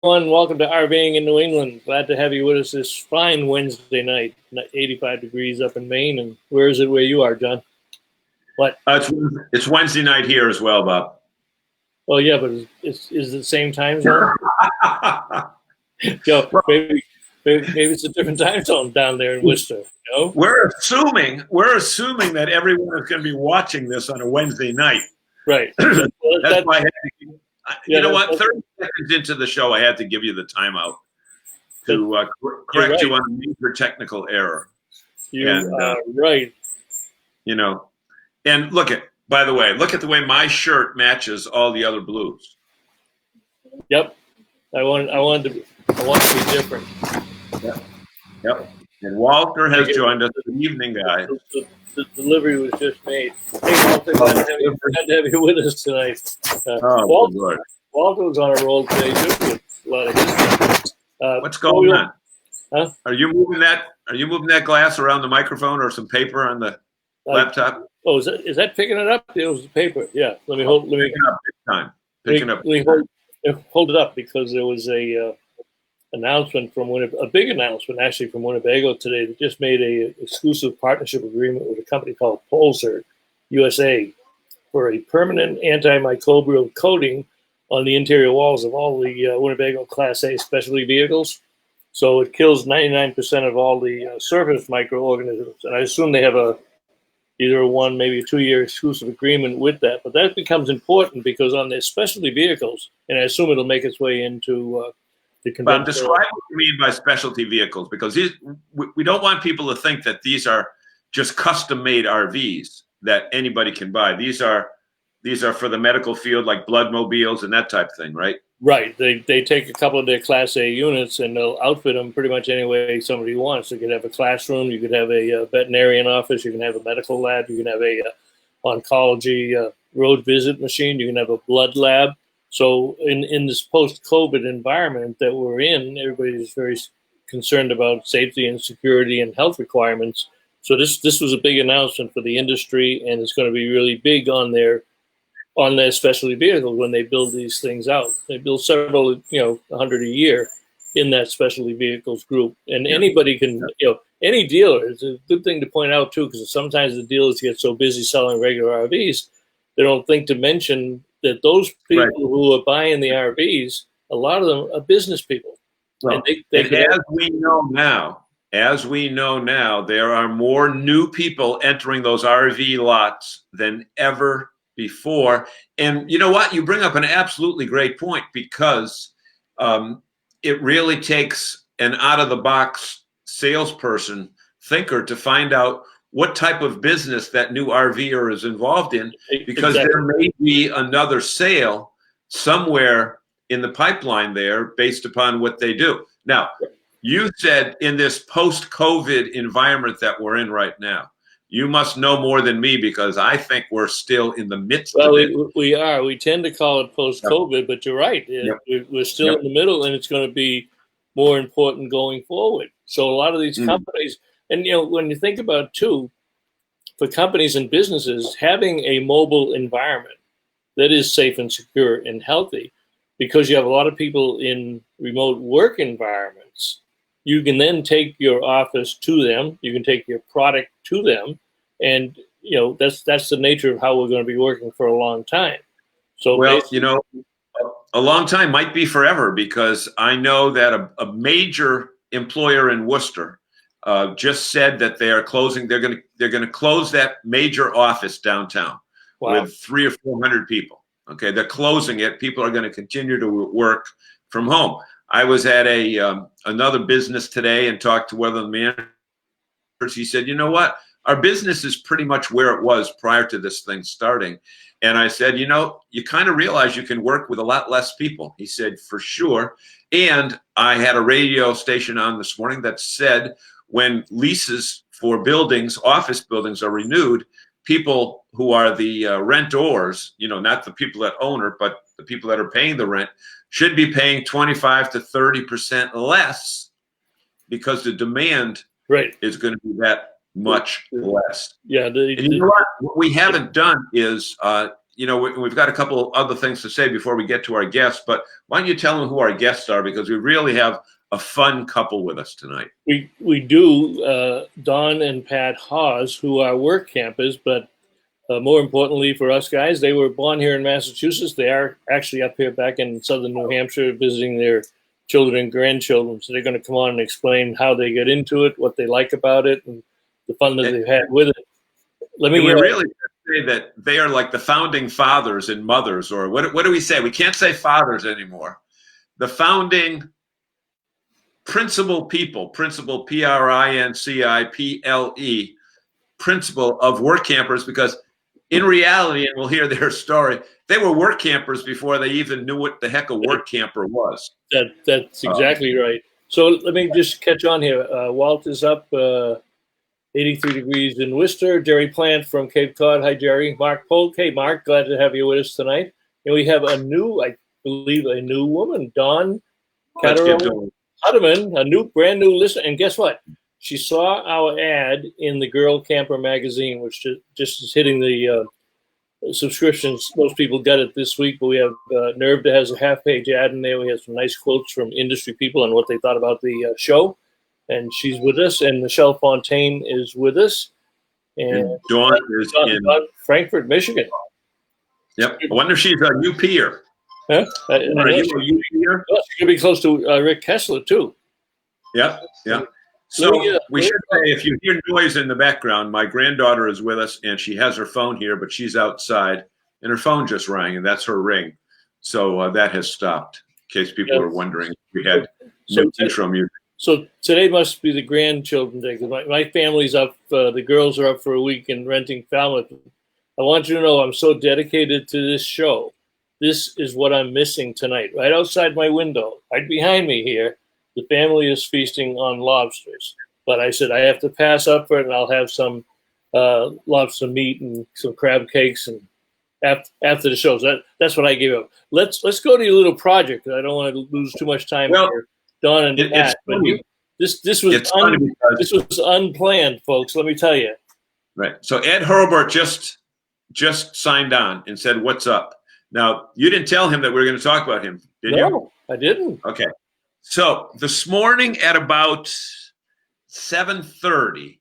Welcome to RVing in New England. Glad to have you with us this fine Wednesday night. 85 degrees up in Maine. And where is it where you are, John? What? It's Wednesday night here as well, Bob. Oh, yeah, but is it the same time zone? Yo, maybe it's a different time zone down there in Worcester. You know? We're assuming that everyone is going to be watching this on a Wednesday night. Right. That's why I had to, you know what? 30 seconds into the show, I had to give you the timeout to correct you on a major technical error. You're right. You know, and by the way, look at the way my shirt matches all the other blues. Yep. I want to be different. Yep. And Walter has joined us. Good evening, guys. The delivery was just made. Hey, Walter, glad to have you with us tonight. Walter was on a roll today too. With a lot of history. What's going on? Huh? Are you moving that glass around the microphone or some paper on the laptop? Oh, is that picking it up? It was the paper. Yeah. Let me hold. Let me pick it up big time. Picking up. Let me hold it up because there was a announcement from a big announcement actually from Winnebago today that just made a exclusive partnership agreement with a company called Polser USA for a permanent antimicrobial coating on the interior walls of all the Winnebago Class A specialty vehicles. So it kills 99% of all the surface microorganisms. And I assume they have either a 1, maybe a 2-year exclusive agreement with that. But that becomes important because on their specialty vehicles, and I assume it'll make its way into the conventional. Bob, describe what you mean by specialty vehicles, because we don't want people to think that these are just custom-made RVs that anybody can buy. These are for the medical field, like blood mobiles and that type of thing, right? Right. They take a couple of their Class A units and they'll outfit them pretty much any way somebody wants. You could have a classroom, you could have a veterinarian office, you can have a medical lab, you can have a oncology road visit machine, you can have a blood lab. So in this post-COVID environment that we're in, everybody's very concerned about safety and security and health requirements. So this was a big announcement for the industry, and it's going to be really big on their specialty vehicles when they build these things out. They build several, 100 a year in that specialty vehicles group. And anybody can, any dealer, it's a good thing to point out too, because sometimes the dealers get so busy selling regular RVs, they don't think to mention that those people who are buying the RVs, a lot of them are business people. Well, and as we know now, there are more new people entering those RV lots than ever before. And you know what? You bring up an absolutely great point, because it really takes an out-of-the-box salesperson, thinker, to find out what type of business that new RVer is involved in, because there may be another sale somewhere in the pipeline there based upon what they do. Now, you said in this post-COVID environment that we're in right now, you must know more than me, because I think we're still in the midst of it. We are. We tend to call it post-COVID, but you're right. We're still in the middle, and it's going to be more important going forward. So a lot of these companies, and when you think about it too, for companies and businesses, having a mobile environment that is safe and secure and healthy, because you have a lot of people in remote work environments, you can then take your office to them, you can take your product to them, and that's the nature of how we're going to be working for a long time. So a long time might be forever, because I know that a major employer in Worcester just said that they are closing. They're going to close that major office downtown with 300 or 400 people. Okay, they're closing it. People are going to continue to work from home. I was at another business today and talked to one of the managers. He said, "You know what? Our business is pretty much where it was prior to this thing starting." And I said, you kind of realize you can work with a lot less people. He said, "For sure." And I had a radio station on this morning that said when leases for buildings, office buildings, are renewed, people who are the rentors, not the people that own it, but the people that are paying the rent, should be paying 25 to 30% less, because the demand is going to be that much less. Yeah. And you know what we haven't done is, we've got a couple other things to say before we get to our guests, but why don't you tell them who our guests are, because we really have a fun couple with us tonight. We do, Don and Pat Hawes, who are work campers, but more importantly for us guys, they were born here in Massachusetts. They are actually up here back in Southern New Hampshire visiting their children and grandchildren. So they're going to come on and explain how they get into it, what they like about it, and the fun that they've had with it. We really say that they are like the founding fathers and mothers, or what do we say? We can't say fathers anymore. The founding principal people, principal, Principle, principal of work campers, because in reality, and we'll hear their story, they were work campers before they even knew what the heck a work camper was. That's exactly right. So let me just catch on here. Walt is up 83 degrees in Worcester. Jerry Plant from Cape Cod. Hi, Jerry. Mark Polk. Hey, Mark. Glad to have you with us tonight. And we have I believe, a new woman, Dawn Catterall Hutterman, a brand new listener. And guess what? She saw our ad in the Girl Camper magazine, which just is hitting the subscriptions. Most people got it this week, but we have Nerve that has a half-page ad in there. We have some nice quotes from industry people on what they thought about the show. And she's with us, and Michelle Fontaine is with us. And Dawn is in Frankfort, Michigan. Yep. I wonder if she's a UPer. Huh? Are you a UPer? Well, she could be close to Rick Kessler, too. Yep. Yeah. So we should say, if you hear noise in the background, my granddaughter is with us, and she has her phone here, but she's outside, and her phone just rang, and that's her ring. So that has stopped, in case people are wondering. We had no intro music. So today must be the grandchildren day, because my family's up. The girls are up for a week in renting Falmouth. I want you to know I'm so dedicated to this show. This is what I'm missing tonight. Right outside my window, right behind me here, the family is feasting on lobsters. But I said I have to pass up for it, and I'll have some lobster meat and some crab cakes and after the show. So that's what I gave up. Let's go to your little project. I don't want to lose too much time here. Don and Pat, this was unplanned, folks. Let me tell you. Right. So Ed Hurlburt just signed on and said, "What's up?" Now, you didn't tell him that we were going to talk about him, did you? No, I didn't. Okay. So this morning at about 7:30,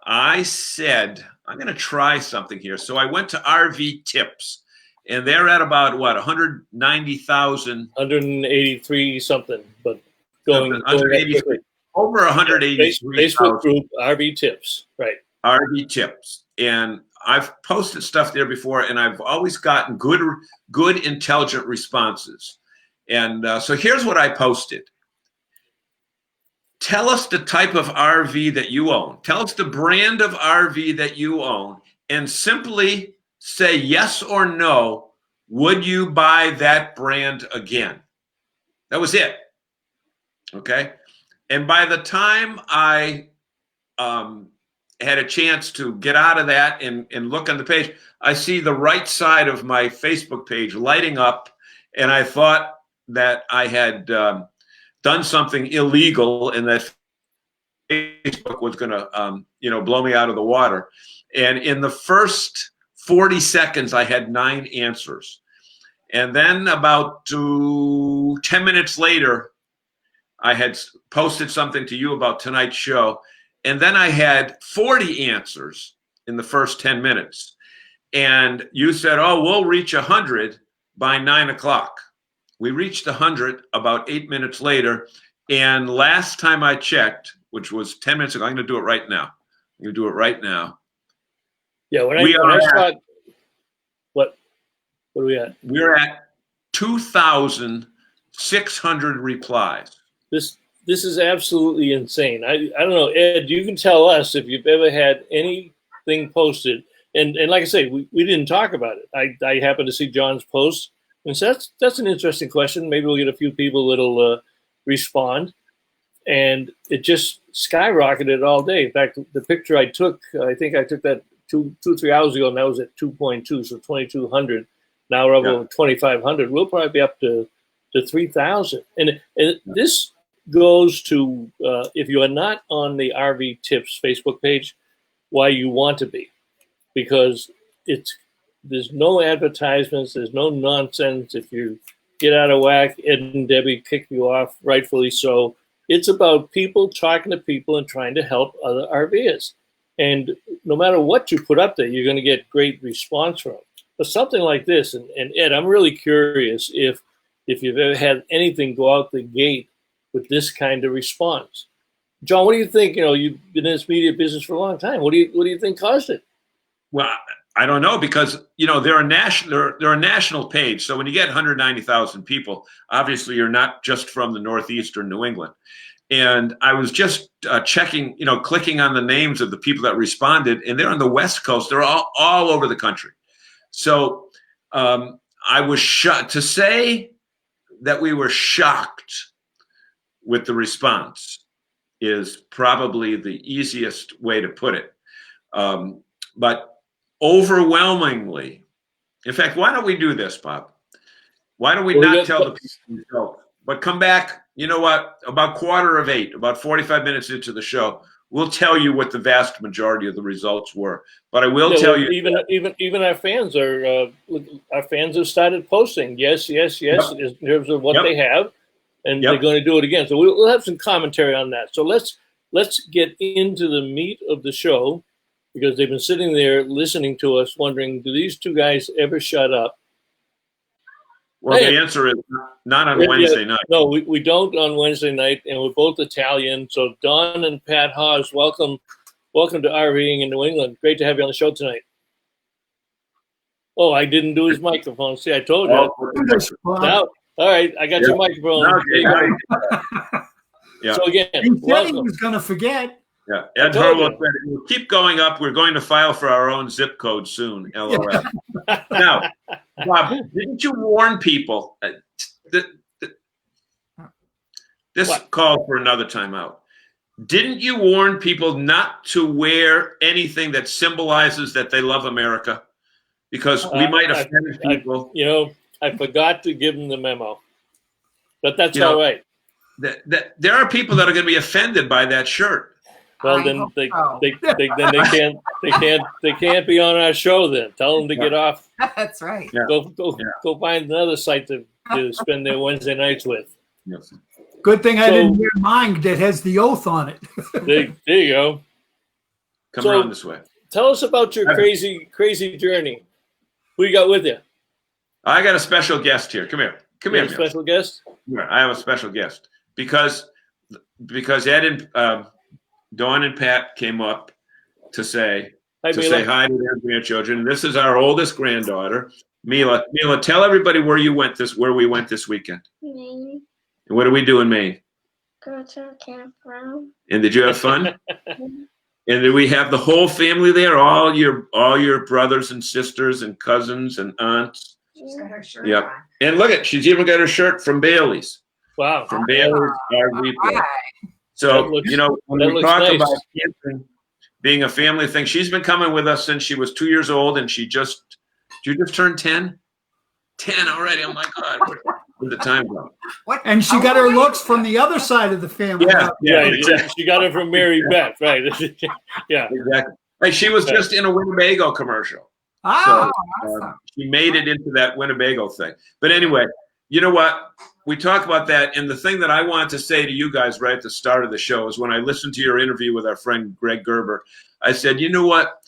I said, I'm going to try something here. So I went to RV Tips, and they're at about, 190,000? 183 something, but going 183, over 183. Facebook group, RV Tips, right. RV Tips. And I've posted stuff there before, and I've always gotten good, intelligent responses. And so here's what I posted. Tell us the type of RV that you own. Tell us the brand of RV that you own, and simply say yes or no. Would you buy that brand again? That was it. Okay. And by the time I had a chance to get out of that and look on the page, I see the right side of my Facebook page lighting up, and I thought that I had done something illegal and that Facebook was going to, blow me out of the water. And in the first 40 seconds, I had 9 answers. And then about 10 minutes later, I had posted something to you about tonight's show. And then I had 40 answers in the first 10 minutes. And you said, oh, we'll reach 100 by 9 o'clock. We reached 100 about 8 minutes later. And last time I checked, which was 10 minutes ago, I'm going to do it right now. I'm going to do it right now. Yeah, what are we at? We're at 2,600 replies. This is absolutely insane. I don't know, Ed, you can tell us if you've ever had anything posted. And like I say, we didn't talk about it. I happened to see John's post. And so that's an interesting question. Maybe we'll get a few people that'll respond. And it just skyrocketed all day. In fact, the picture I took, I think I took that 3 hours ago, and that was at 2.2, so 2,200. Now we're over 2,500. We'll probably be up to 3,000. And this goes to, if you are not on the RV Tips Facebook page, why you want to be. Because it's There's no advertisements. There's no nonsense. If you get out of whack, Ed and Debbie kick you off, rightfully so. It's about people talking to people and trying to help other RVers. And no matter what you put up there, you're going to get great response from it. But something like this, and Ed, I'm really curious if you've ever had anything go out the gate with this kind of response. John, what do you think? You know, you've been in this media business for a long time. What do you think caused it? Well, I don't know, because they're a national page. So when you get 190,000 people, obviously you're not just from the Northeast or New England. And I was just checking, clicking on the names of the people that responded, and they're on the West Coast. They're all over the country. So I was shocked. To say that we were shocked with the response is probably the easiest way to put it. But overwhelmingly, in fact, why don't we do this, Bob? Why don't we not tell the people, but come back, you know what, about 7:15, about 45 minutes into the show, we'll tell you what the vast majority of the results were. But I will tell you, even our fans have started posting yes in terms of what they have, and they're going to do it again. So we'll have some commentary on that. So let's get into the meat of the show, because they've been sitting there listening to us, wondering, do these two guys ever shut up? Well, the answer is not on Wednesday night. No, we don't on Wednesday night, and we're both Italian. So Don and Pat Hawes, welcome to RVing in New England. Great to have you on the show tonight. Oh, I didn't do his microphone. See, I told you. Now, all right, I got your microphone. Yeah. So again, he said he was going to forget. Yeah, Ed Hurwitz said, we'll keep going up. We're going to file for our own zip code soon. LOL. Now, Bob, didn't you warn people? This call for another timeout. Didn't you warn people not to wear anything that symbolizes that they love America? Because we might offend people. I forgot to give them the memo, but that's all right. There are people that are going to be offended by that shirt. Well, then they can't be on our show. Then tell them to get off. That's right. Yeah. Go find another site to spend their Wednesday nights with. Yes. Good thing I didn't hear mine that has the oath on it. There you go. Come around this way. Tell us about your crazy journey. Who you got with you? I got a special guest here. Come here. A special guest? I have a special guest because Ed and Don and Pat came up to say hi to their grandchildren. This is our oldest granddaughter, Mila. Mila, tell everybody where we went this weekend. Maine. And what do we do in Maine? Go to a campfire. And did you have fun? And did we have the whole family there? All your brothers and sisters and cousins and aunts? She's got her shirt on. And look she's even got her shirt from Bailey's. Wow. From Bailey's RV. So, when we talk about camping being a family thing, she's been coming with us since she was 2 years old, and she just turned 10? 10 already. Oh, my God. Where'd the time go? And she got her looks from the other side of the family. Yeah, exactly. She got it from Mary Beth, right? Yeah. Exactly. Hey, she was just in a Winnebago commercial. Awesome. She made it into that Winnebago thing. But anyway, you know what? We talk about that, and the thing that I wanted to say to you guys right at the start of the show is when I listened to your interview with our friend Greg Gerber, I said, you know what?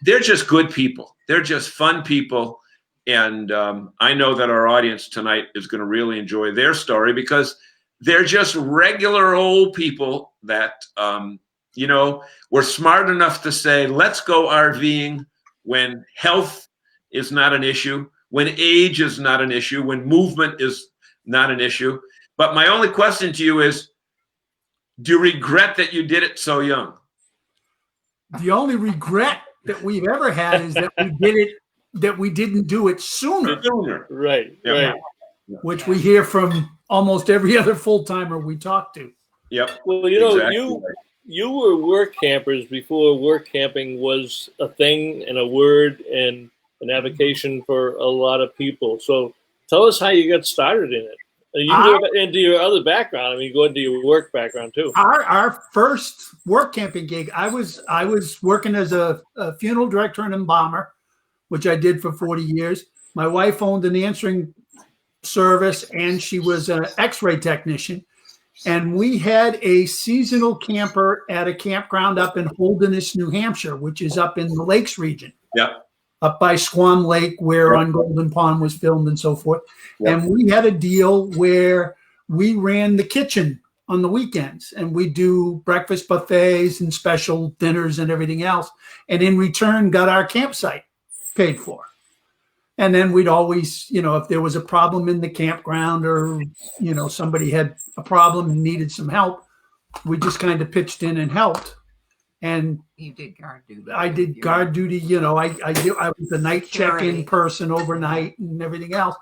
They're just good people. They're just fun people, and I know that our audience tonight is going to really enjoy their story because they're just regular old people that, were smart enough to say, let's go RVing when health is not an issue, when age is not an issue, when movement is not an issue. But my only question to you is, do you regret that you did it so young? The only regret that we've ever had is that we didn't do it sooner. Right. Which we hear from almost every other full-timer we talk to. Yep. Well, you were work campers before work camping was a thing and a word and an avocation for a lot of people. So tell us how you got started in it. You can go into your other background. I mean, go into your work background too. Our first work camping gig, I was working as a funeral director and embalmer which I did for 40 years. My wife owned an answering service, and she was an x-ray technician. And we had a seasonal camper at a campground up in Holderness, New Hampshire, which is up in the Lakes region. Yeah. Up by Squam Lake, where On Golden Pond was filmed and so forth. Yeah. And we had a deal where we ran the kitchen on the weekends, and we do breakfast buffets and special dinners and everything else. And in return, got our campsite paid for. And then we'd always, if there was a problem in the campground or, somebody had a problem and needed some help, we just kind of pitched in and helped. And you did guard duty. I did guard duty. I was the night check-in person overnight and everything else.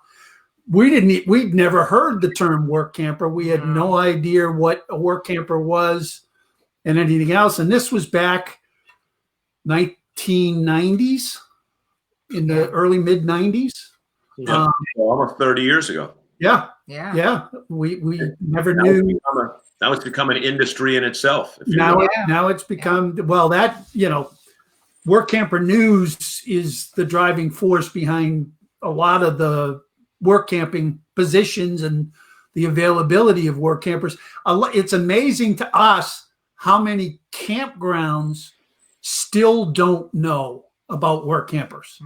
We'd never heard the term work camper. We had no idea what a work camper was and anything else. And this was back 1990s, in the early mid 90s. Yeah. Almost 30 years ago. Yeah. Yeah. We never knew. Now it's become an industry in itself. Now it's become, Work Camper News is the driving force behind a lot of the work camping positions and the availability of work campers. It's amazing to us how many campgrounds still don't know about work campers.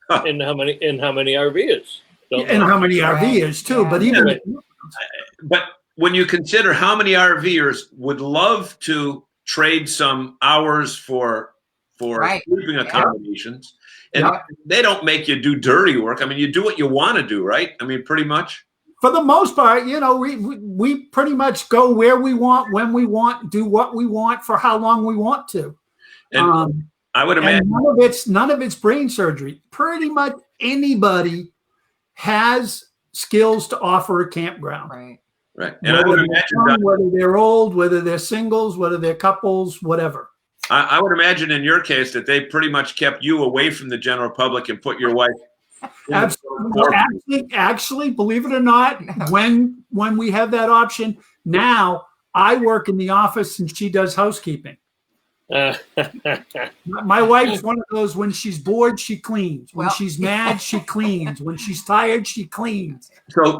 And how many RVers? And how many RVers too. Yeah. But when you consider how many RVers would love to trade some hours for sleeping accommodations, and they don't make you do dirty work. I mean, you do what you want to do, right? I mean, pretty much. For the most part, we pretty much go where we want, when we want, do what we want for how long we want to. And I would imagine none of it's brain surgery. Pretty much anybody has skills to offer a campground. Right. And I would imagine whether they're old, whether they're singles, whether they're couples, whatever. I would imagine in your case that they pretty much kept you away from the general public and put your wife. Actually, believe it or not, when we have that option, now I work in the office and she does housekeeping. My wife's one of those, when she's bored, she cleans. When she's mad, she cleans. When she's tired, she cleans. So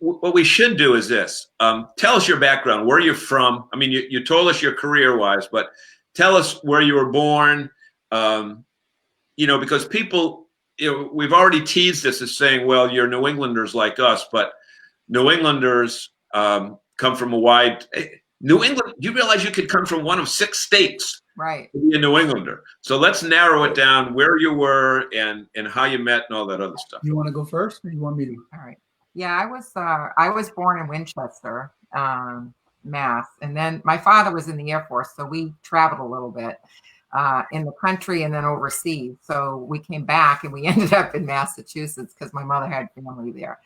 what we should do is this. Tell us your background. Where are you from? I mean, you told us your career-wise, but tell us where you were born. Because people, we've already teased this as saying, well, you're New Englanders like us, but New Englanders come from a wide... New England, you realize you could come from one of 6 states to be a New Englander. So let's narrow it down, where you were and how you met and all that other stuff. You want to go first, or you want me to? All right. Yeah, I was born in Winchester, Mass. And then my father was in the Air Force, so we traveled a little bit in the country and then overseas. So we came back and we ended up in Massachusetts because my mother had family there.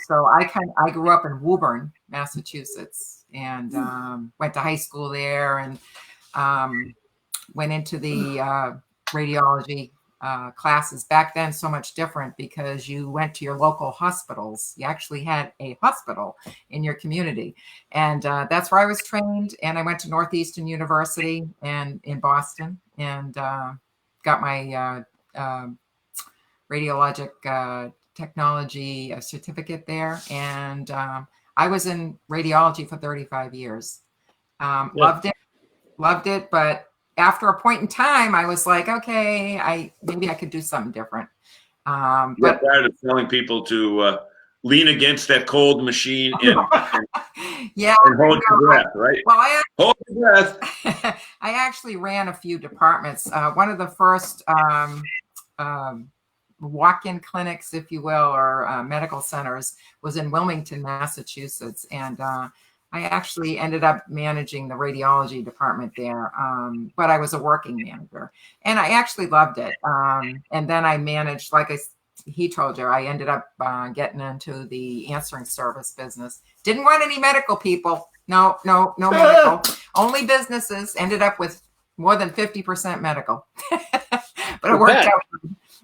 So I grew up in Woburn, Massachusetts, and went to high school there, and went into the radiology classes. Back then, so much different because you went to your local hospitals. You actually had a hospital in your community, and that's where I was trained. And I went to Northeastern University and in Boston, and got my radiologic technology certificate there. And I was in radiology for 35 years. Loved it. But after a point in time, I was like, okay, maybe I could do something different. But tired of telling people to lean against that cold machine and hold your breath, right? Well, hold your breath. I actually ran a few departments. One of the first walk-in clinics, if you will, or medical centers was in Wilmington, Massachusetts. And I actually ended up managing the radiology department there, but I was a working manager, and I actually loved it. And then I managed, like he told you, I ended up getting into the answering service business. Didn't want any medical people. No medical. Only businesses. Ended up with more than 50% medical. But it worked out.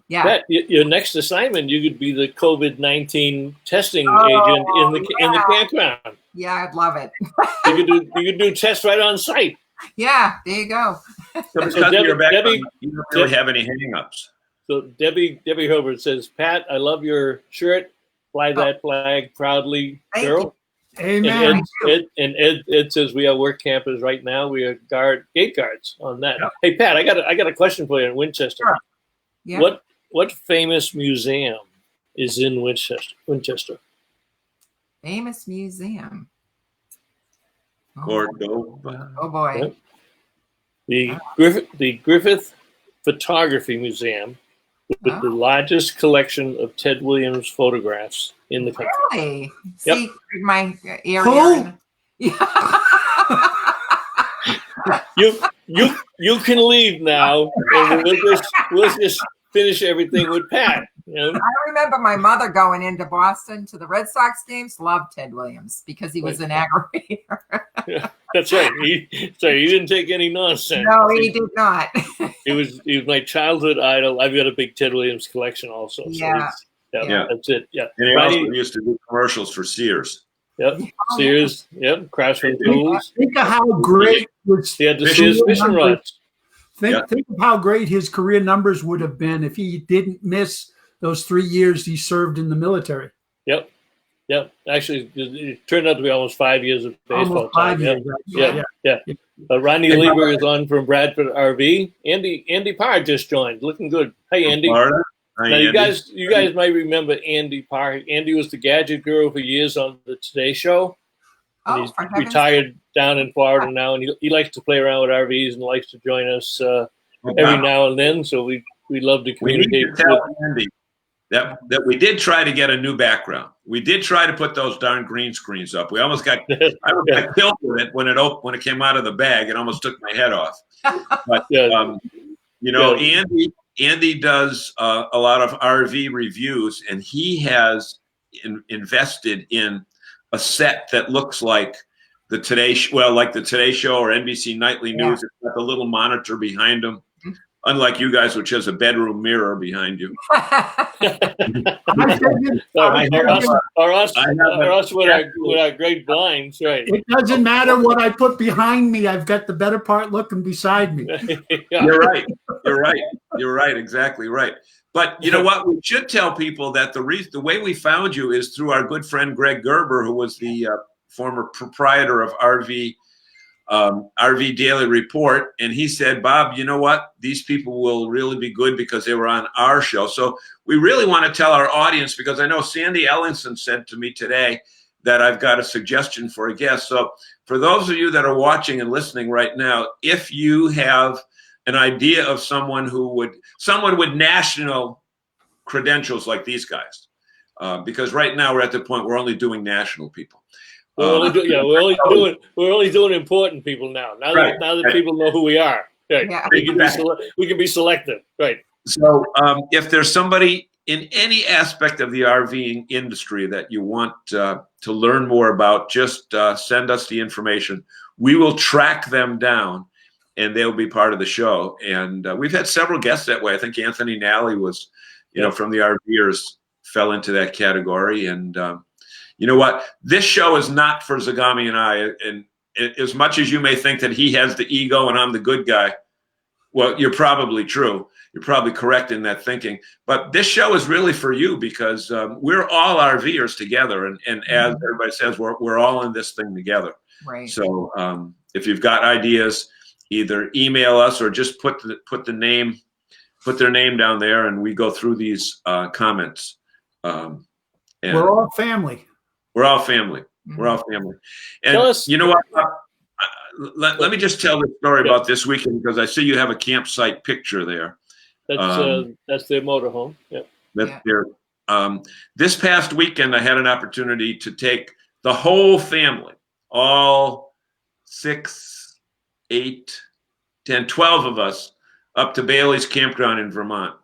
Yeah. Pat, your next assignment, you could be the COVID-19 testing agent in the campground. Yeah, I'd love it. You could do tests right on site. Yeah, there you go. So because of your background, you don't really have any hang-ups. So Debbie Hilbert says, Pat, I love your shirt. Fly that flag proudly, Thank girl. Amen. And Ed says we are work campers right now. We are gate guards on that. Yeah. Hey Pat, I got a question for you in Winchester. Sure. Yeah. What famous museum is in Winchester? Famous museum. Cordova. Oh boy. Yeah. The Griffith Photography Museum with the largest collection of Ted Williams photographs in the country. Really? Yep. See my area. Who? Yeah. You can leave now, and we'll just finish everything with Pat. You know? I remember my mother going into Boston to the Red Sox games. Loved Ted Williams because he was an aggravator. That's right. He didn't take any nonsense. No, he did not. He was my childhood idol. I've got a big Ted Williams collection also. Yeah. So Yeah. that's it. Yeah. And he Ronnie- also used to do commercials for Sears. Yep. Sears. Yep. Craftsman Tools. Think of how great was. He had the Sears fishing rods. Think of how great his career numbers would have been if he didn't miss those 3 years he served in the military. Yep. Actually, it turned out to be almost 5 years of baseball Almost 5 time. years. Yeah. Ronnie Lieber is on from Bradford RV. Andy Parr just joined. Looking good. Hey, Andy. Florida. Hi, Now, Andy. you guys might remember Andy Parr. Andy was the gadget guru for years on the Today Show. And Oh, he's for heaven's retired down in Florida now, and he likes to play around with RVs and likes to join us every Wow. now and then. So we love to We need communicate. to tell Andy that we did try to get a new background. We did try to put those darn green screens up. We almost got I killed with it when it came out of the bag. It almost took my head off. But Yeah. Andy does a lot of RV reviews, and he has invested in a set that looks like the Today Show or NBC Nightly News. It's got the little monitor behind him. Unlike you guys, which has a bedroom mirror behind you. Or us with our great blinds, right? It doesn't matter what I put behind me. I've got the better part looking beside me. Yeah. You're right. Exactly right. But you know what? We should tell people that the way we found you is through our good friend Greg Gerber, who was the former proprietor of RV Daily Report, and he said, Bob, you know what? These people will really be good because they were on our show. So we really want to tell our audience, because I know Sandy Ellingson said to me today that I've got a suggestion for a guest. So for those of you that are watching and listening right now, if you have an idea of someone with national credentials like these guys, because right now we're at the point we're only doing national people. We're only doing important people now. Now that people know who we are, right? Yeah. We can be selective, right? So if there's somebody in any aspect of the RVing industry that you want to learn more about, just send us the information. We will track them down, and they'll be part of the show. And we've had several guests that way. I think Anthony Nally was, from the RVers, fell into that category. And you know what? This show is not for Zagami and I. And as much as you may think that he has the ego and I'm the good guy, well, you're probably true. You're probably correct in that thinking. But this show is really for you, because we're all RVers together. And as everybody says, we're all in this thing together. Right. So if you've got ideas, either email us or just put their name down there, and we go through these comments. And We're all family. We're all family. We're all family. And you know what? Let me just tell the story about this weekend, because I see you have a campsite picture there. That's their motorhome. Yeah. This past weekend, I had an opportunity to take the whole family, all 6, 8, 10, 12 of us, up to Bailey's Campground in Vermont.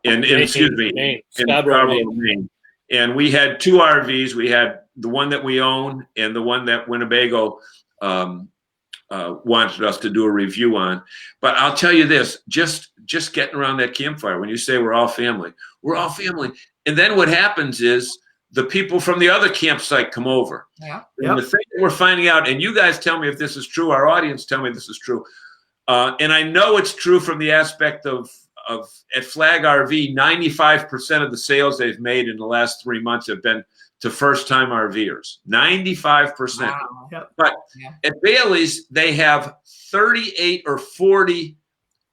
In Scarborough, Maine. And we had 2 RVs. We had the one that we own and the one that Winnebago wanted us to do a review on. But I'll tell you this, just getting around that campfire, when you say we're all family. And then what happens is the people from the other campsite come over. Yeah. And the thing that we're finding out, and you guys tell me if this is true, our audience tell me this is true. And I know it's true from the aspect of at Flag RV, 95% of the sales they've made in the last 3 months have been to first-time RVers. 95%. Wow. Yep. But Yeah. at Bailey's, they have 38 or 40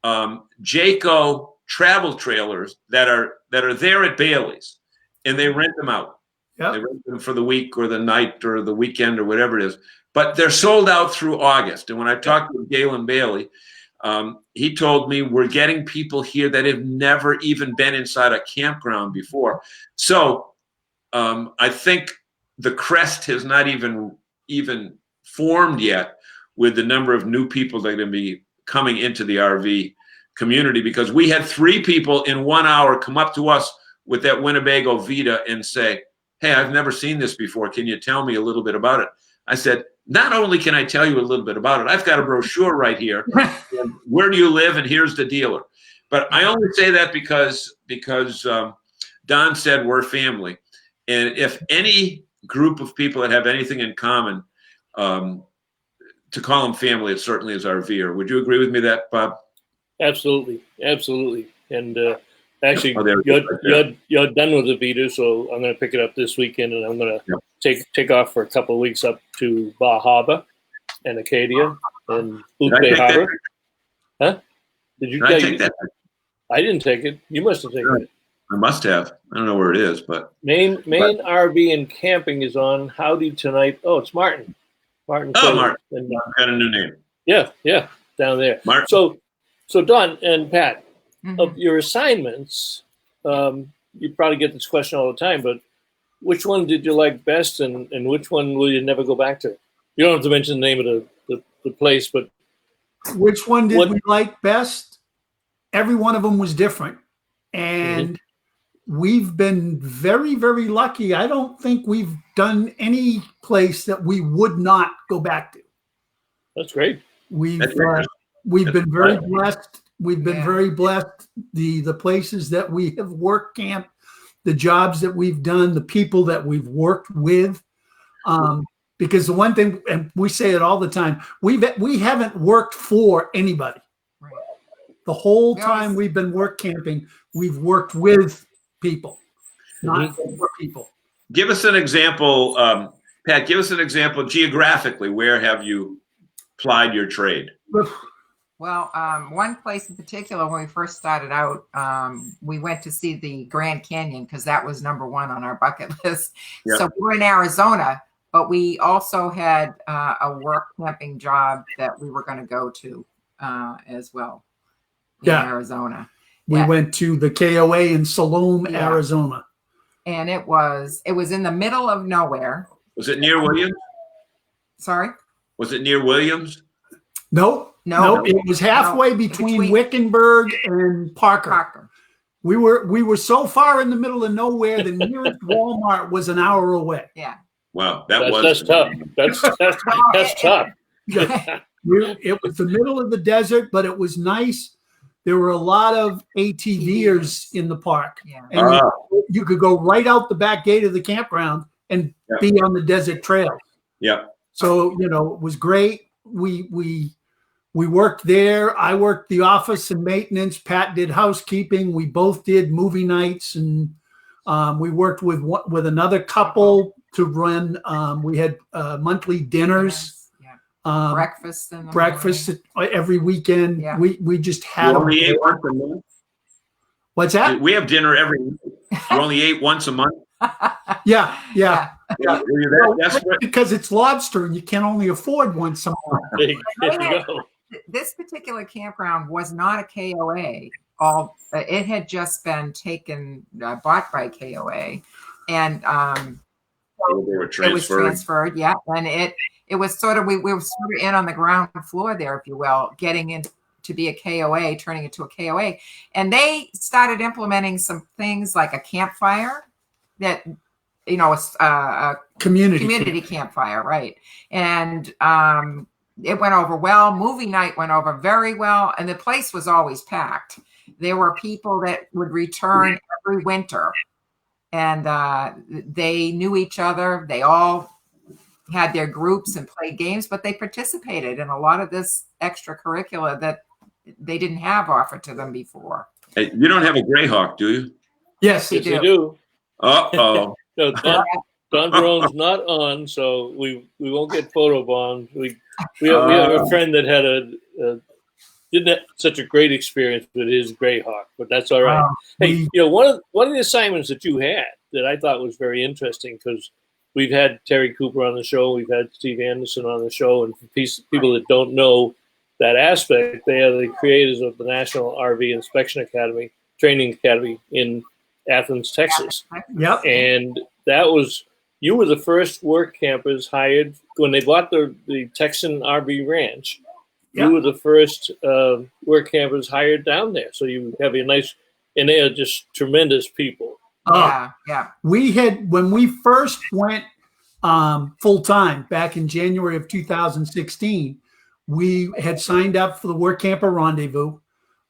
Jayco travel trailers that are there at Bailey's, and they rent them out. Yep. They rent them for the week or the night or the weekend or whatever it is. But they're sold out through August. And when I talked with Galen Bailey, he told me we're getting people here that have never even been inside a campground before. So I think the crest has not even formed yet with the number of new people that are going to be coming into the RV community, because we had 3 people in 1 hour come up to us with that Winnebago Vita and say, "Hey, I've never seen this before. Can you tell me a little bit about it?" I said, "Not only can I tell you a little bit about it, I've got a brochure right here. And where do you live? And here's the dealer." But I only say that because Don said we're family. And if any group of people that have anything in common, to call them family, it certainly is RVer. Would you agree with me that, Bob? Absolutely. And actually, Oh, there it is right there. you're done with the Vita, so I'm going to pick it up this weekend, and I'm going to take off for a couple of weeks up to Bar Harbor and Acadia and Did I Booth Bay take that? Harbor. Huh? Did you Did I take that? I didn't take it. You must have taken it. I must have. I don't know where it is, but Maine RV and Camping is on Howdy tonight. Oh, it's Martin. Martin. Oh, Taylor. Martin. And, got a new name. yeah, down there. Martin. So Don and Pat, Mhm. of your assignments, you probably get this question all the time, but which one did you like best, and which one will you never go back to? You don't have to mention the name of the place, but Which one did What- we like best? Every one of them was different. And we've been very, very lucky. I don't think we've done any place that we would not go back to. that's great. We've That's interesting. we've That's been very right. blessed. We've been Yeah. very blessed. The places that we have worked camp, the jobs that we've done, the people that we've worked with. Because the one thing, and we say it all the time, we haven't worked for anybody. Right. The whole We time always- we've been work camping, we've worked with people, not Mm-hmm. for people. Give us an example, Pat. Give us an example geographically. Where have you plied your trade? Well, one place in particular, when we first started out, we went to see the Grand Canyon because that was #1 on our bucket list. Yeah. So we're in Arizona, but we also had a work camping job that we were going to go to as well in Yeah. Arizona. We Yeah. went to the KOA in Salome, Yeah. Arizona. And it was in the middle of nowhere. Was it near Williams? Sorry? Was it near Williams? Nope. No. It was halfway No, between between- Wickenburg and Parker. Parker. We were so far in the middle of nowhere, the nearest Walmart was an hour away. Yeah. Wow, That's tough. That's tough. It was the middle of the desert, but it was nice. There were a lot of ATVers in the park. Yeah. And you could go right out the back gate of the campground and be on the desert trail. Yeah. So, it was great. We worked there. I worked the office and maintenance. Pat did housekeeping. We both did movie nights, and we worked with another couple to run. We had monthly dinners. Yeah. Breakfast in the Breakfast morning. every weekend. Yeah. We just had You them. only ate once a month? What's that? We have dinner every week. You only ate once a month? Yeah. Were you that desperate? Because it's lobster and you can only afford one somewhere. There you go. This particular campground was not a KOA. It had just been bought by KOA, and They were it was transferred. transferred. Yeah, and it was sort of we were sort of in on the ground floor there, if you will, getting in to be a KOA, turning it to a KOA, and they started implementing some things like a campfire that a community campfire, right? And it went over well. Movie night went over very well, and the place was always packed. There were people that would return every winter, and they knew each other. They all had their groups and played games, but they participated in a lot of this extracurricular that they didn't have offered to them before. Hey, you don't have a Greyhawk, do you? Yes. Yes, we do. Uh-oh. No, Don Verone's not on, so we won't get photo bombed. We have a friend that had didn't have such a great experience with his Greyhawk, but that's all right. Hey, one of the assignments that you had that I thought was very interesting, because we've had Terry Cooper on the show, we've had Steve Anderson on the show, and for people that don't know that aspect, they are the creators of the National RV Inspection Academy, Training Academy in Athens, Texas. Yep. And you were the first work campers hired when they bought the Texan RV ranch. Yep. You were the first work campers hired down there. So you have a nice, and they are just tremendous people. Yeah. We had, when we first went full time back in January of 2016, we had signed up for the Work Camper Rendezvous.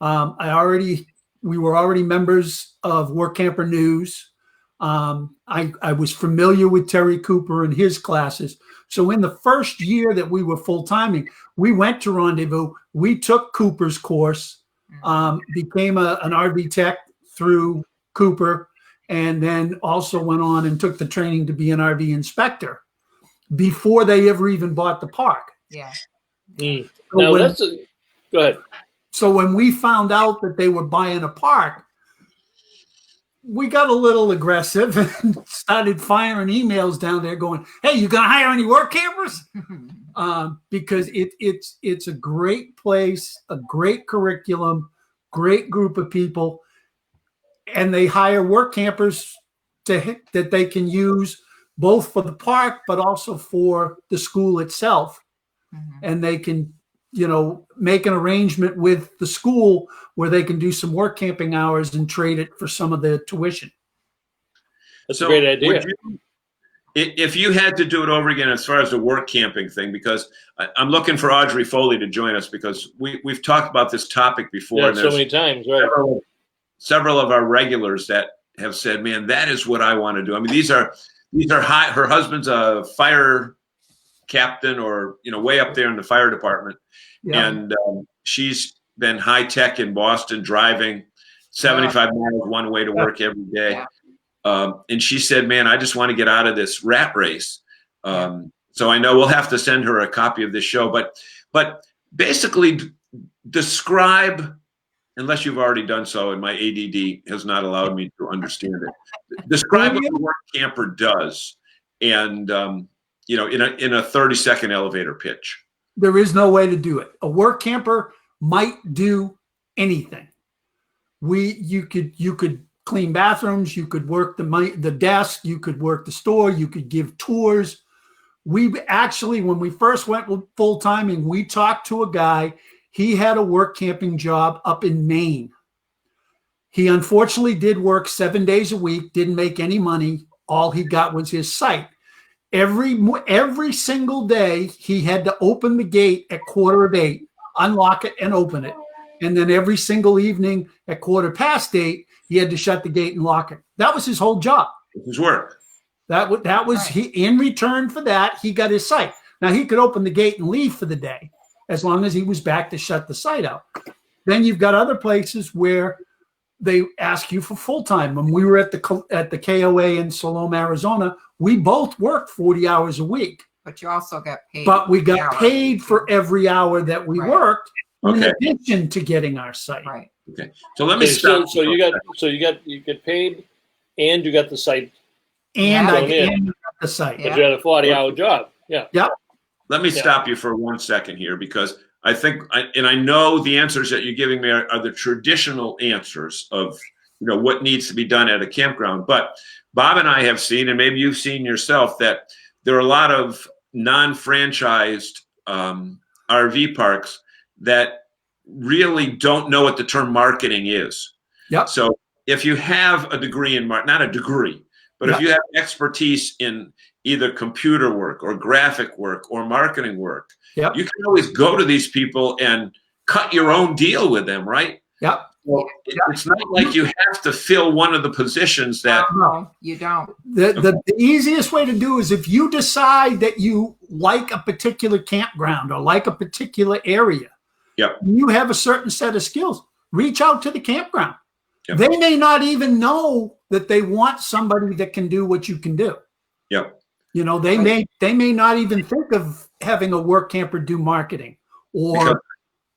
We were already members of Work Camper News. I was familiar with Terry Cooper and his classes. So in the first year that we were full-timing, we went to Rendezvous. We took Cooper's course, became an RV tech through Cooper, and then also went on and took the training to be an RV inspector before they ever even bought the park. Yeah. Mm. So Now go ahead. So when we found out that they were buying a park, we got a little aggressive and started firing emails down there going, hey, you going to hire any work campers? Because it's a great place, a great curriculum, great group of people. And they hire work campers that they can use both for the park, but also for the school itself. Mm-hmm. And they can, make an arrangement with the school where they can do some work camping hours and trade it for some of the tuition. That's a great idea. If you had to do it over again as far as the work camping thing, because I'm looking for Audrey Foley to join us, because we've talked about this topic before. Yeah, and so many times, right? Several of our regulars that have said, man, that is what I want to do. I mean, these are high. Her husband's a fire captain or, way up there in the fire department. Yeah. And she's been high tech in Boston, driving 75 miles one way to work every day. Yeah. And she said, man, I just want to get out of this rat race. So I know we'll have to send her a copy of this show, but basically describe, unless you've already done so, and my ADD has not allowed me to understand it. Describe what a work camper does, and in a 30-second elevator pitch. There is no way to do it. A work camper might do anything. You could clean bathrooms, you could work the desk, you could work the store, you could give tours. We actually, when we first went full timing, we talked to a guy. He had a work camping job up in Maine. He unfortunately did work 7 days a week, didn't make any money. All he got was his site. Every single day, he had to open the gate at 7:45, unlock it and open it. And then every single evening at 8:15, he had to shut the gate and lock it. That was his whole job. His work. That was he. In return for that, he got his site. Now, he could open the gate and leave for the day, as long as he was back to shut the site out. Then you've got other places where they ask you for full-time. When we were at the KOA in Salome, Arizona, we both worked 40 hours a week. But you also got paid. But we got paid for every hour that we worked, in Okay. addition to getting our site. Right. Okay. So let me stop. So you get paid, and you got the site, And I Yeah. got the site. but you had a 40-hour job. Yeah. Yep. Let me stop you for 1 second here, because I think, I know the answers that you're giving me are the traditional answers of, what needs to be done at a campground. But Bob and I have seen, and maybe you've seen yourself, that there are a lot of non-franchised RV parks that really don't know what the term marketing is. Yep. So if you have a degree in not a degree, but if you have expertise in either computer work or graphic work or marketing work, you can always go to these people and cut your own deal with them, right? Yep. Well, it's not like you have to fill one of the positions that. No, you don't. The easiest way to do is, if you decide that you like a particular campground or like a particular area, you have a certain set of skills, reach out to the campground. Yep. They may not even know that they want somebody that can do what you can do. Yep. You know, they may not even think of having a work camper do marketing or Because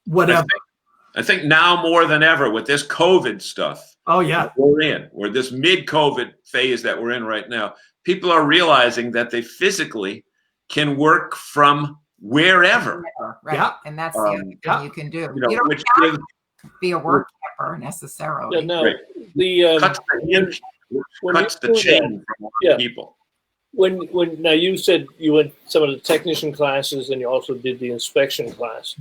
whatever. I think now more than ever with this COVID stuff, Oh yeah, we're this mid-COVID phase that we're in right now. People are realizing that they physically can work from wherever. Right. Yeah. And that's the other thing you can do. You know, You don't which have gives, to be a work camper necessarily. Yeah, no, Right. the cuts the hinge, when cuts you the do chain that, from a lot Yeah. of people. when now you said you went some of the technician classes and you also did the inspection class,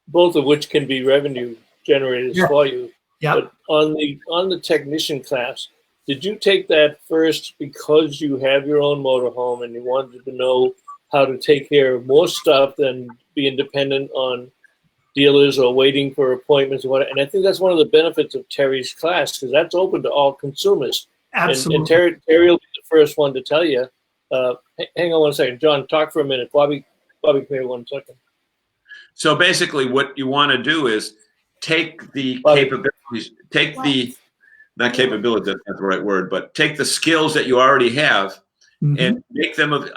both of which can be revenue generators Yeah. for you. yeah. But on the technician class, did you take that first because you have your own motorhome and you wanted to know how to take care of more stuff than being dependent on dealers or waiting for appointments or whatever? And I think that's one of the benefits of Terry's class, because that's open to all consumers. Absolutely. And Terry will be the first one to tell you. Hang on one second, John. Talk for a minute. Bobby, come here 1 second. So basically what you want to do is take the Bobby. capabilities, not capabilities, that's not the right word, but take the skills that you already have and make them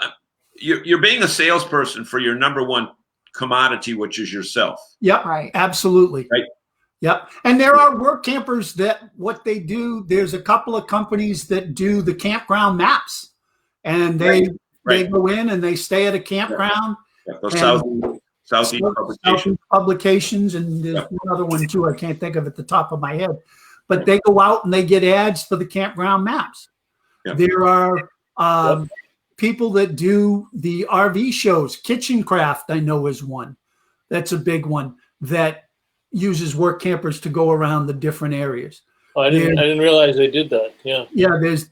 you're being a salesperson for your number one commodity, which is yourself. Yep. Right. Absolutely. Right. Yep. And there are work campers that what they do, there's a couple of companies that do the campground maps, and they go in and they stay at a campground. Yeah. Those Southeast publications. Publications, and there's one other one too I can't think of at the top of my head. But they go out and they get ads for the campground maps. Yep. There are people that do the RV shows. Kitchen Craft, I know, is one. That's a big one that uses work campers to go around the different areas. Oh, I didn't realize they did that. Yeah. Yeah, there's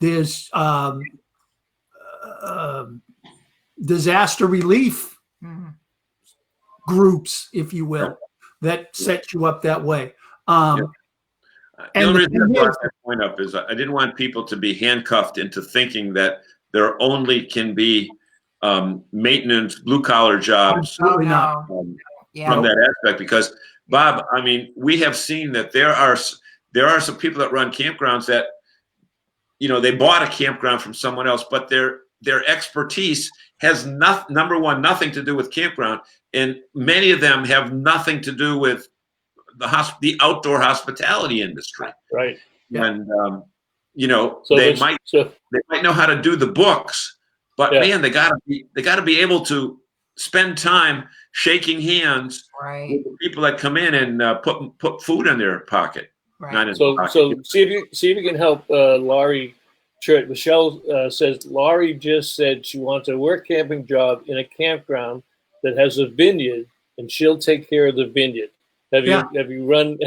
disaster relief groups, if you will, that set you up that way. The only reason I brought that point up is I didn't want people to be handcuffed into thinking that there only can be maintenance, blue-collar jobs Absolutely not. from that aspect. Because, Bob, I mean, we have seen that there are some people that run campgrounds that, you know, they bought a campground from someone else, but their expertise has nothing to do with campground, and many of them have nothing to do with the outdoor hospitality industry. Right. And you know, So they might know how to do the books, but man, they gotta be able to spend time shaking hands with the people that come in and put food in their pocket. Right. Not in So their pocket. see if you can help Laurie. Michelle says Laurie just said she wants a work camping job in a campground that has a vineyard, and she'll take care of the vineyard. Have you run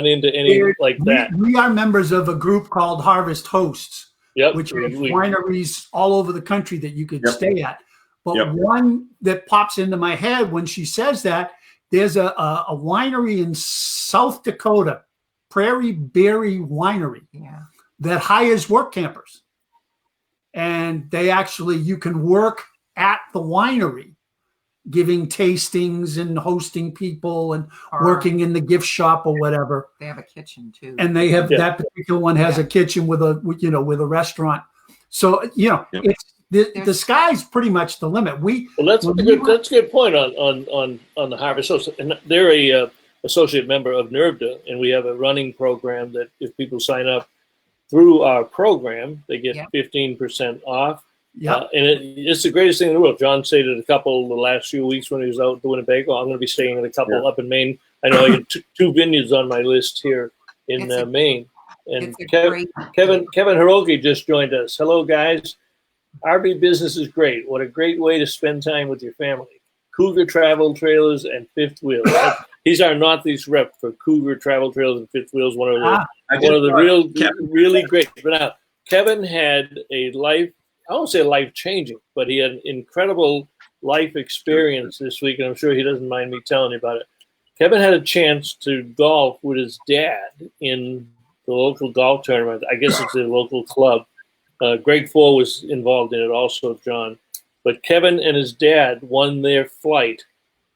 into any like that? We are members of a group called Harvest Hosts, which has wineries all over the country that you could stay at. But one that pops into my head when she says that, there's a winery in South Dakota, Prairie Winery, that hires work campers. And you can work at the winery, giving tastings and hosting people and working in the gift shop or whatever. They have a kitchen too. And they have that particular one has a kitchen with a restaurant. So, it's the sky's pretty much the limit. That's a good point on the Harvest Host. And they're a associate member of NERVDA, and we have a running program that if people sign up through our program, they get 15% off. Yeah, and it's the greatest thing in the world. John stayed at a couple the last few weeks when he was out doing a bagel. I'm going to be staying at a couple up in Maine. I know I get two vineyards on my list here in Maine. And Kevin Hiroki just joined us. Hello, guys. RV business is great. What a great way to spend time with your family. Cougar Travel Trailers and Fifth Wheels. He's our Northeast rep for Cougar Travel Trailers and Fifth Wheels. One of the really great. But now, Kevin had a life. I won't say life-changing, but he had an incredible life experience this week, and I'm sure he doesn't mind me telling you about it. Kevin had a chance to golf with his dad in the local golf tournament. I guess it's a local club. Greg Ford was involved in it also, John. But Kevin and his dad won their flight,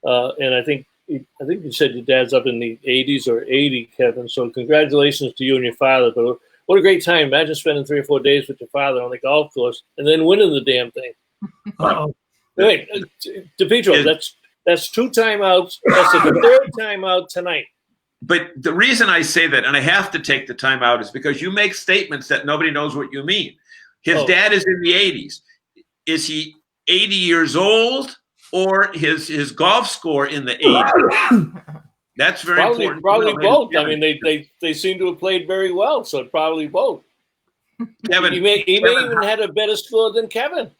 and I think I think you said your dad's up in the 80s or 80, Kevin. So congratulations to you and your father. But what a great time. Imagine spending 3 or 4 days with your father on the golf course and then winning the damn thing. Uh-oh. Wait, DePietro, that's 2 timeouts. That's the 3rd timeout tonight. But the reason I say that, and I have to take the time out, is because you make statements that nobody knows what you mean. His dad is in the 80s. Is he 80 years old, or his golf score in the 80s? That's very important. Probably both. I mean, they seem to have played very well, so probably both. Kevin, he may even had a better score than Kevin.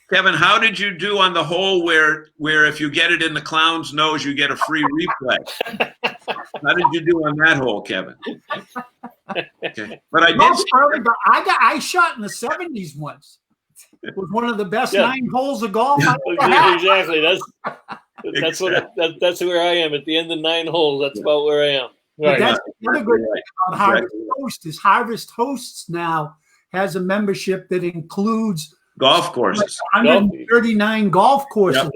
Kevin, how did you do on the hole where if you get it in the clown's nose, you get a free replay? How did you do on that hole, Kevin? Okay, but I shot in the 70s once. It was one of the best 9 holes of golf I ever had. Exactly. That's where I am at the end of 9 holes. That's about where I am. Right. That's another good thing about Harvest Host is Harvest Hosts now has a membership that includes golf courses, 139 golf courses.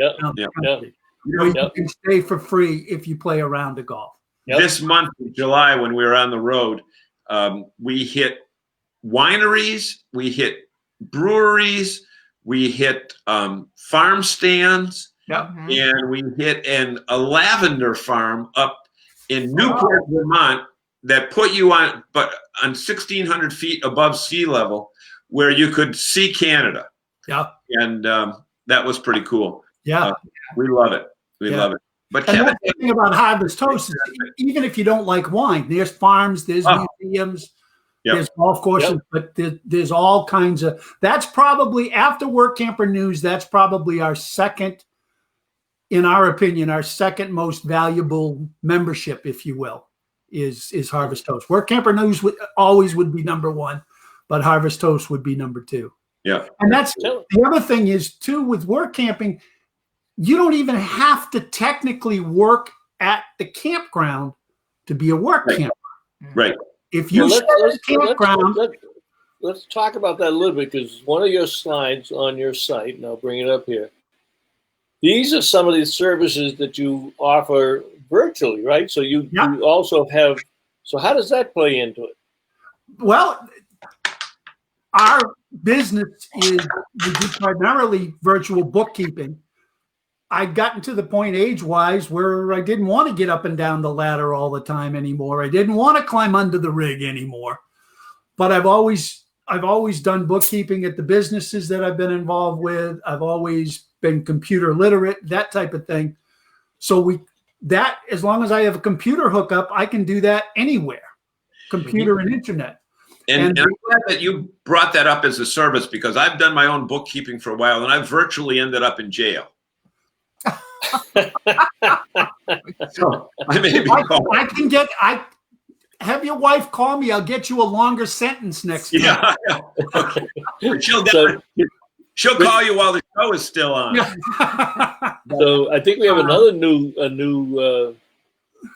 You can stay for free if you play a round of golf. This month of July, when we were on the road, we hit wineries, we hit breweries, we hit farm stands, and we hit a lavender farm up in Newport, Vermont, that put you on 1,600 feet above sea level, where you could see Canada. Yeah, and that was pretty cool. Yeah, we love it. We love it. But Kevin, the thing about Harvest Host is, even if you don't like wine, there's farms, there's museums, there's golf courses, but there's all kinds of. That's probably, after Work Camper News, that's probably our second, in our opinion, our second most valuable membership, if you will, is Harvest Host. Work Camper News would be number 1, but Harvest Host would be number 2. Yeah, and that's the other thing is too with work camping. You don't even have to technically work at the campground to be a work camper. Right. If you campground, let's talk about that a little bit, because one of your slides on your site, and I'll bring it up here. These are some of the services that you offer virtually, right? So you also have. So how does that play into it? Well, our business we do primarily virtual bookkeeping. I'd gotten to the point age-wise where I didn't want to get up and down the ladder all the time anymore. I didn't want to climb under the rig anymore. But I've always done bookkeeping at the businesses that I've been involved with. I've always been computer literate, that type of thing. So as long as I have a computer hookup, I can do that anywhere, computer and internet. And I'm glad that you brought that up as a service, because I've done my own bookkeeping for a while, and I've virtually ended up in jail. So I have your wife call me. I'll get you a longer sentence next time. Okay. She'll call you while the show is still on. So I think we have a new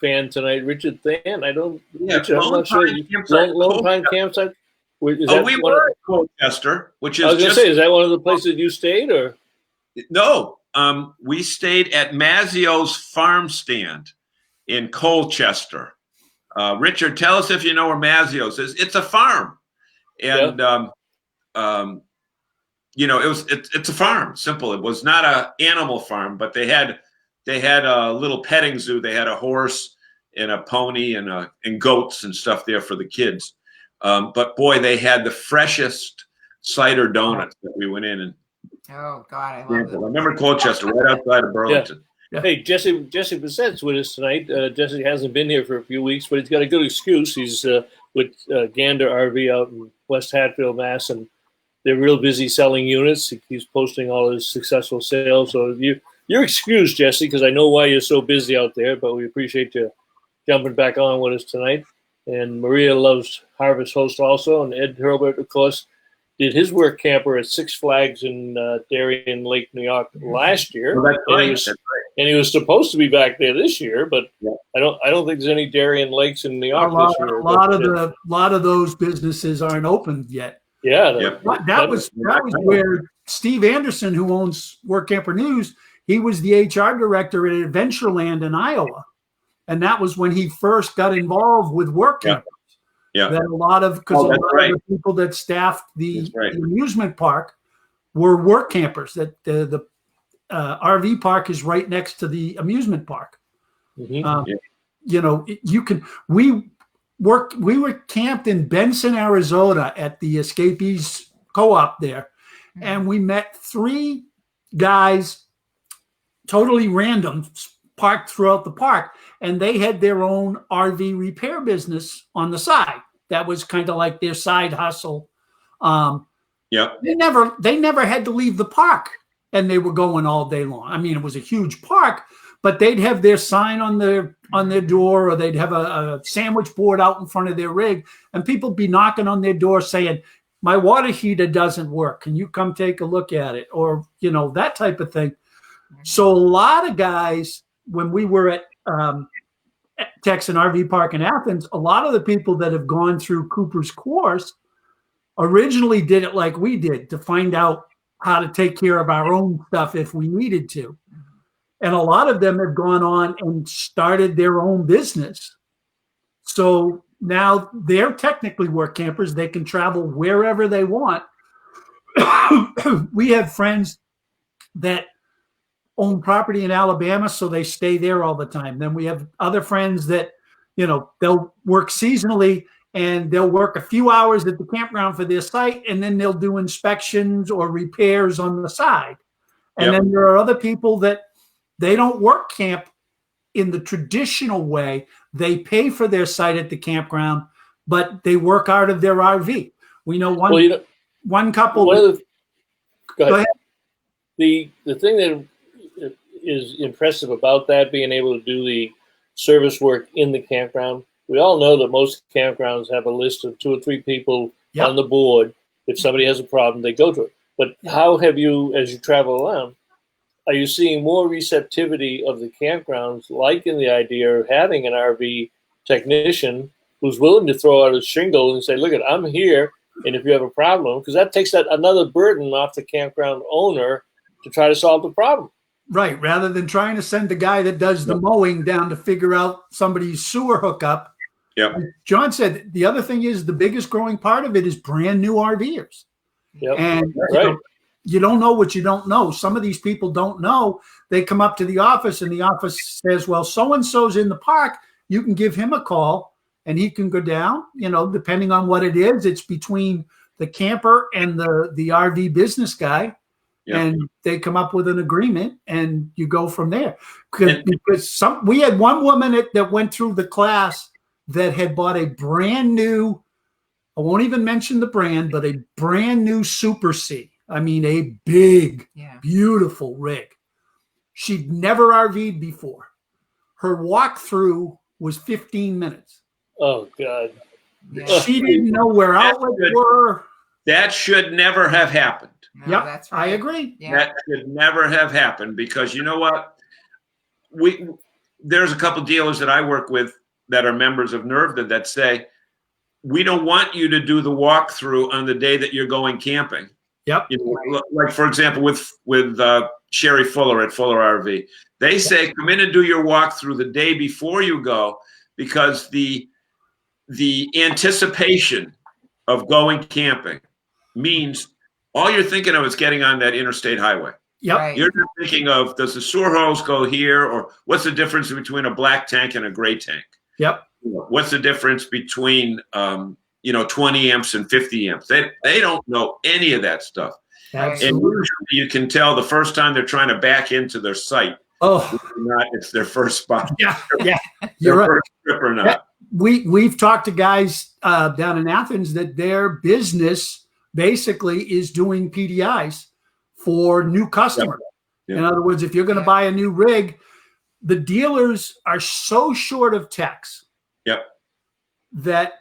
fan tonight, Richard Than. Richard, I'm not sure. Lone Pine Campsite. We were at Colchester, which is. I was going to say, is that one of the places you stayed, or? No. We stayed at Mazzio's farm stand in Colchester. Richard, tell us if you know where Mazzio's is. It's a farm, and it's a farm. Simple. It was not an animal farm, but they had a little petting zoo. They had a horse and a pony and goats and stuff there for the kids. But boy, they had the freshest cider donuts that we went in and. Oh God, I love it. I remember Colchester, right outside of Burlington. Yeah. Hey, Jesse Bassett's with us tonight. Jesse hasn't been here for a few weeks, but he's got a good excuse. He's with Gander RV out in West Hatfield, Mass, and they're real busy selling units. He's posting all his successful sales. So you're excused, Jesse, because I know why you're so busy out there. But we appreciate you jumping back on with us tonight. And Maria loves Harvest Host also, and Ed Hurlbert, of course, did his work camper at Six Flags in Darien Lake, New York last year. Well, and he was supposed to be back there this year, but I don't think there's any Darien Lakes in New York this year. A lot of those businesses aren't open yet. Yeah, that was where Steve Anderson, who owns Work Camper News, he was the HR director at Adventureland in Iowa. And that was when he first got involved with work campers. Yeah. That a lot of, because a lot of the people that staffed the amusement park were work campers. That the RV park is right next to the amusement park. Mm-hmm. You know, we were camped in Benson, Arizona at the Escapees Co-op there. And we met 3 guys, totally random, parked throughout the park. And they had their own RV repair business on the side. That was kind of like their side hustle. They never had to leave the park, and they were going all day long. I mean, it was a huge park, but they'd have their sign on their door, or they'd have a sandwich board out in front of their rig, and people be knocking on their door saying, "My water heater doesn't work. Can you come take a look at it?" Or, you know, that type of thing. So a lot of guys, when we were at Texan RV Park in Athens, a lot of the people that have gone through Cooper's course originally did it like we did, to find out how to take care of our own stuff if we needed to. And a lot of them have gone on and started their own business. So now they're technically work campers. They can travel wherever they want. We have friends that own property in Alabama, so they stay there all the time. Then we have other friends that, you know, they'll work seasonally, and they'll work a few hours at the campground for their site, and then they'll do inspections or repairs on the side. And then there are other people that they don't work camp in the traditional way. They pay for their site at the campground, but they work out of their RV. We know one couple. Go ahead. The thing that is impressive about that, being able to do the service work in the campground, we all know that most campgrounds have a list of 2 or 3 people on the board. If somebody has a problem, they go to it. But how have you, as you travel around, are you seeing more receptivity of the campgrounds, liking the idea of having an RV technician who's willing to throw out a shingle and say, "Look, I'm here, and if you have a problem," because that takes another burden off the campground owner to try to solve the problem. Right. Rather than trying to send the guy that does the mowing down to figure out somebody's sewer hookup. Yep. John said the other thing is the biggest growing part of it is brand new RVers. Yep. And you don't know what you don't know. Some of these people don't know. They come up to the office, and the office says, "Well, so-and-so's in the park. You can give him a call and he can go down." You know, depending on what it is, it's between the camper and the RV business guy. Yeah. And they come up with an agreement, and you go from there. Because we had one woman that went through the class that had bought a brand new, I won't even mention the brand, but a brand new Super C. I mean, a big, beautiful rig. She'd never RV'd before. Her walkthrough was 15 minutes. Oh, God. Yeah. She didn't know where outlets were. That should never have happened. No, that's right. I agree. Yeah. That should never have happened, because you know what? There's a couple dealers that I work with that are members of NERVDA that say, "We don't want you to do the walkthrough on the day that you're going camping." Yep. You know, like for example, with Sherry Fuller at Fuller RV, they say, "Come in and do your walkthrough the day before you go," because the anticipation of going camping means all you're thinking of is getting on that interstate highway. Yep. Right. You're not thinking of, does the sewer hose go here, or what's the difference between a black tank and a gray tank? Yep. What's the difference between 20 amps and 50 amps? They don't know any of that stuff. Absolutely. And usually you can tell the first time they're trying to back into their site. Oh, not it's their first spot. Yeah, you're right. First trip or not. We've talked to guys down in Athens that their business basically is doing PDIs for new customers. Yep. In other words, if you're going to buy a new rig, the dealers are so short of techs that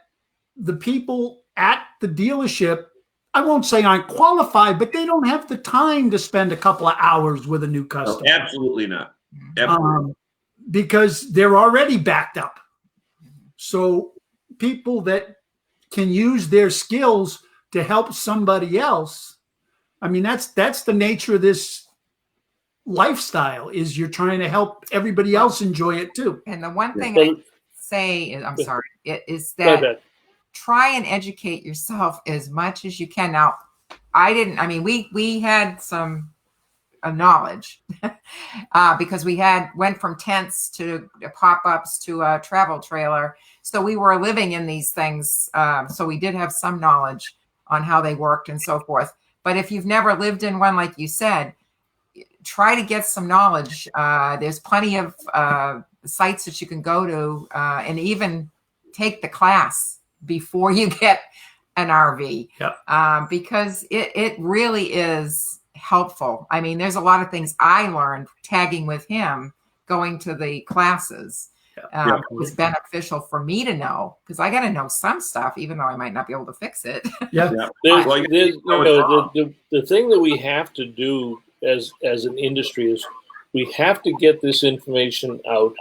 the people at the dealership, I won't say aren't qualified, but they don't have the time to spend a couple of hours with a new customer. No, absolutely not. Absolutely. Because they're already backed up. So people that can use their skills to help somebody else, I mean, that's the nature of this lifestyle. Is you're trying to help everybody else enjoy it too. And the one thing Well, I say is, I'm sorry, is go that ahead. try and educate yourself as much as you can. Now, we had some knowledge because we went from tents to pop-ups to a travel trailer. So we were living in these things. So we did have some knowledge on how they worked and so forth. But if you've never lived in one, like you said, try to get some knowledge. There's plenty of sites that you can go to and even take the class before you get an RV. Yep. Because it really is helpful. I mean, there's a lot of things I learned tagging with him, going to the classes. It was beneficial for me to know, because I got to know some stuff, even though I might not be able to fix it. Yeah. The thing that we have to do as an industry is we have to get this information out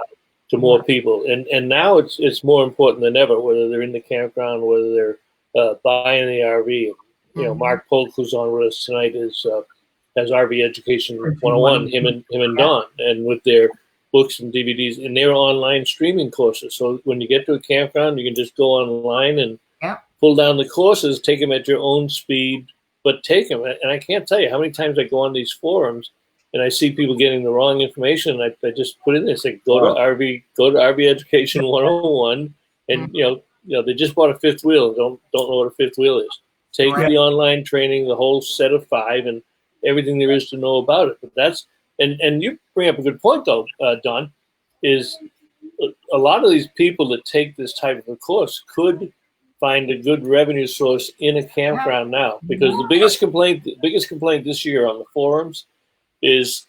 to more people, and now it's more important than ever, whether they're in the campground, whether they're buying the RV. You know, Mark Polk, who's on with us tonight, has RV Education 101. Him and Don, and with their books and DVDs, and they're online streaming courses. So when you get to a campground, you can just go online and pull down the courses, take them at your own speed, but take them. And I can't tell you how many times I go on these forums and I see people getting the wrong information. And I just put in there, say, go to RV Education 101, and you know they just bought a fifth wheel, don't know what a fifth wheel is. Take the online training, the whole set of 5, and everything there is to know about it. But that's and you bring up a good point though, Don, is a lot of these people that take this type of a course could find a good revenue source in a campground now, because the biggest complaint this year on the forums is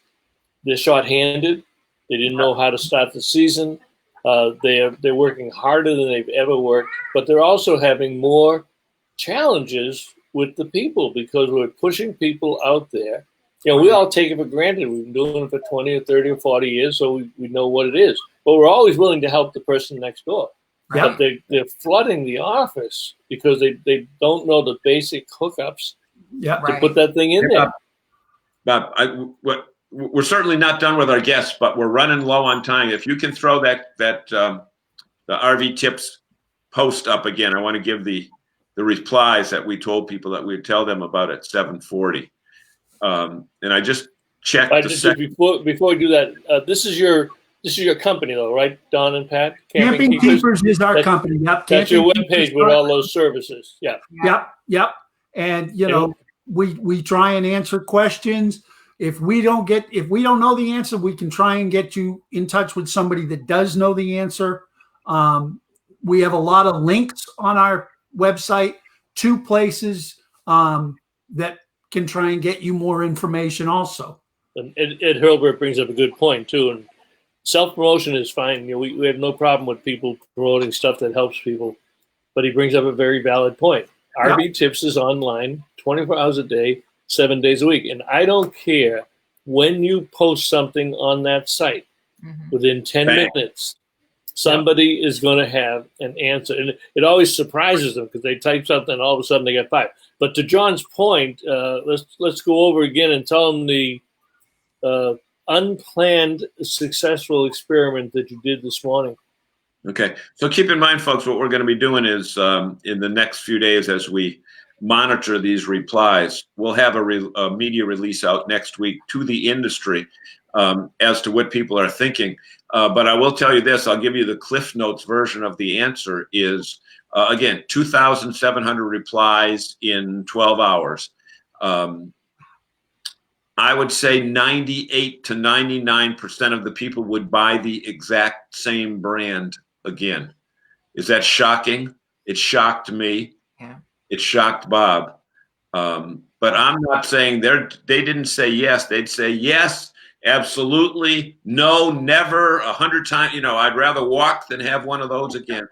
they're short-handed. They didn't know how to start the season. They're working harder than they've ever worked, but they're also having more challenges with the people because we're pushing people out there. You know, we all take it for granted. We've been doing it for 20 or 30 or 40 years, so we know what it is. But we're always willing to help the person next door. But they're flooding the office because they don't know the basic hookups to put that thing in there. Bob, we're certainly not done with our guests, but we're running low on time. If you can throw the RV tips post up again, I want to give the replies that we told people that we'd tell them about at 7:40. And I just checked. Before we do that, this is your company though, right? Don and Pat? Camping Keepers is our company. Yep. That's your webpage with all those services. Yeah. Yep. And you know, we try and answer questions. If we don't know the answer, we can try and get you in touch with somebody that does know the answer. We have a lot of links on our website to places that can try and get you more information also. And Ed Hurlbert brings up a good point too. And self-promotion is fine. You know, we have no problem with people promoting stuff that helps people. But he brings up a very valid point. RV Tips is online 24 hours a day, 7 days a week. And I don't care when you post something on that site. Within 10 minutes, somebody is going to have an answer. And it always surprises them because they type something and all of a sudden they get 5. But to John's point, let's go over again and tell them the unplanned successful experiment that you did this morning. Okay. So keep in mind, folks, what we're going to be doing is in the next few days as we monitor these replies, we'll have a media release out next week to the industry as to what people are thinking. But I will tell you this, I'll give you the Cliff Notes version of the answer is, again, 2,700 replies in 12 hours. I would say 98 to 99% of the people would buy the exact same brand again. Is that shocking? It shocked me. Yeah. It shocked Bob. But I'm not saying they didn't say yes. They'd say yes, absolutely, no, never, 100 times. You know, I'd rather walk than have one of those again.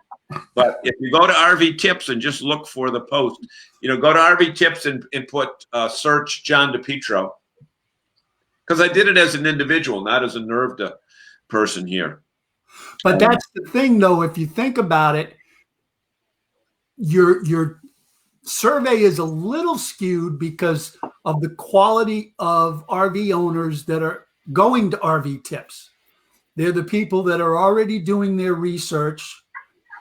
But if you go to RV Tips and just look for the post, you know, go to RV Tips and put search John DePietro. Because I did it as an individual, not as a nerved person here. But that's the thing, though. If you think about it, your survey is a little skewed because of the quality of RV owners that are going to RV tips. They're the people that are already doing their research.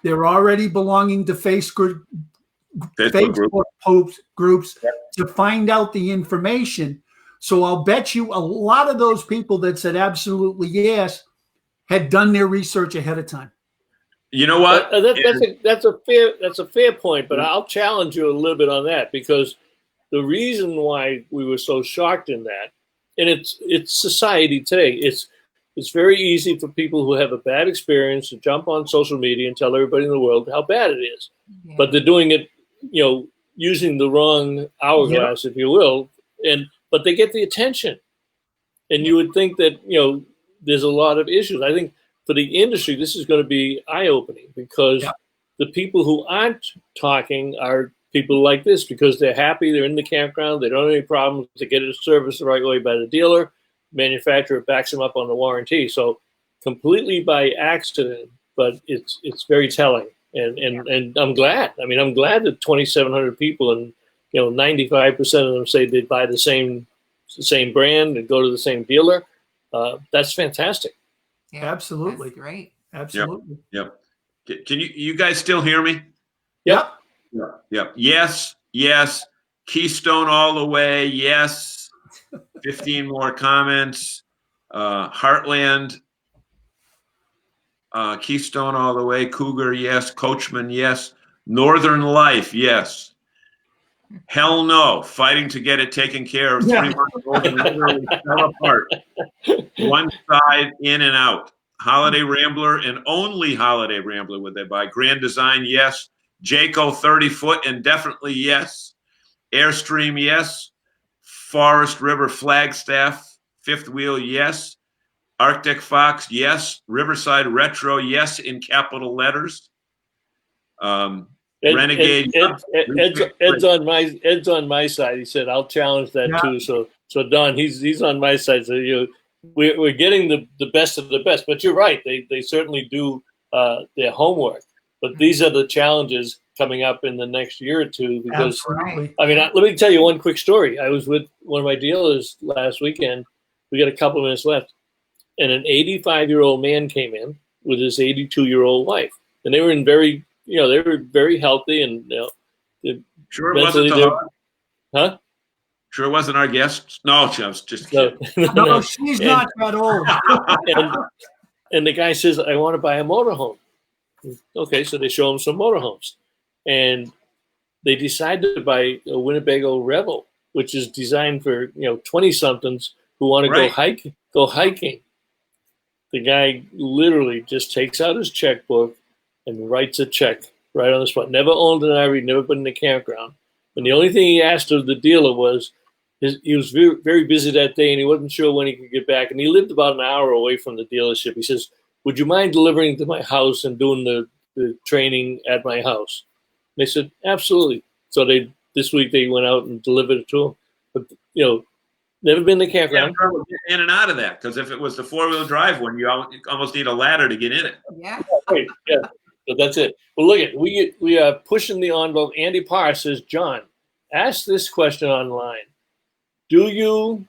They're already belonging to Facebook groups to find out the information. So I'll bet you a lot of those people that said absolutely yes had done their research ahead of time. You know what? That's a fair point, but I'll challenge you a little bit on that, because the reason why we were so shocked in that, and it's society today. It's very easy for people who have a bad experience to jump on social media and tell everybody in the world how bad it is, but they're doing it, using the wrong hourglass, if you will, but they get the attention, and you would think that there's a lot of issues. I think for the industry, this is going to be eye-opening, because the people who aren't talking are people like this, because they're happy, they're in the campground, they don't have any problems, they get it serviced the right way by the dealer, manufacturer backs them up on the warranty. So completely by accident, but it's very telling. And I'm glad. I mean, I'm glad that 2,700 people, and 95% of them say they buy the same brand and go to the same dealer. That's fantastic. Yeah, absolutely. That's great. Absolutely. Yep. Can you guys still hear me? Yep. Yep. Yes. Yes. Keystone all the way. Yes. 15 more comments. Heartland. Keystone all the way. Cougar. Yes. Coachman. Yes. Northern Life. Yes. Hell no. Fighting to get it taken care of. 3 months old and literally fell apart. One side in and out. Holiday Rambler and only Holiday Rambler would they buy. Grand Design, yes. Jayco 30 foot and definitely yes. Airstream, yes. Forest River Flagstaff, fifth wheel, yes. Arctic Fox, yes. Riverside Retro, yes, in capital letters. Renegade. Ed's on my side. He said, "I'll challenge that too." So Don, he's on my side. So we're getting the best of the best. But you're right. They certainly do their homework. But these are the challenges coming up in the next year or two. Because Absolutely. I mean, let me tell you one quick story. I was with one of my dealers last weekend. We got a couple of minutes left, and an 85-year-old man came in with his 82-year-old wife, and they were in very healthy, and sure it wasn't huh? Sure it wasn't our guest. No, I was just kidding. No, she's not that old. and the guy says, "I want to buy a motorhome." Okay, so they show him some motorhomes, and they decide to buy a Winnebago Rebel, which is designed for 20-somethings who want to go hiking. The guy literally just takes out his checkbook and writes a check right on the spot. Never owned an RV, never been in a campground. And the only thing he asked of the dealer was, he was very, very busy that day and he wasn't sure when he could get back. And he lived about an hour away from the dealership. He says, "Would you mind delivering to my house and doing the training at my house?" And they said, "Absolutely." So this week they went out and delivered it to him. But, never been in the campground. In and out of that, because if it was the 4-wheel drive one, you almost need a ladder to get in it. Yeah. Right, yeah. So that's it. Well, look at we are pushing the envelope. Andy Parr says, "John, ask this question online. Do you own?